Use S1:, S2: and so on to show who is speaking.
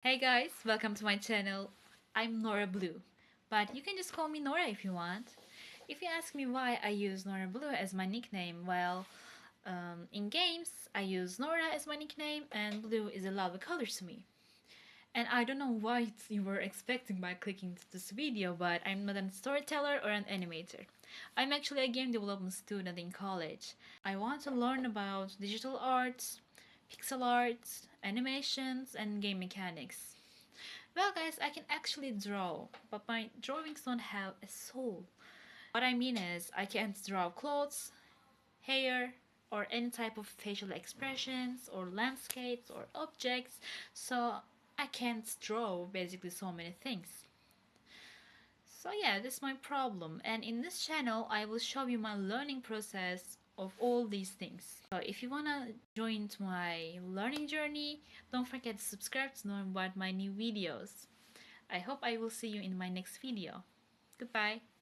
S1: Hey guys, welcome to my channel. I'm norablue, but you can just call me Nora if you want. If you ask me why I use norablue as my nickname, well, in games I use Nora as my nickname and blue is a lovely color to me. And I don't know what you were expecting by clicking to this video, but I'm not a storyteller or an animator. I'm actually a game development student in college. I want to learn about digital arts, pixel arts, animations, and game mechanics. Well, guys, I can actually draw, but my drawings don't have a soul. What I mean is, I can't draw clothes, hair, or any type of facial expressions, or landscapes, or objects, so I can't draw basically so many things. So yeah, this is my problem, and in this channel I will show you my learning process of all these things. So if you wanna join to my learning journey, don't forget to subscribe to know about my new videos. I hope I will see you in my next video. Goodbye.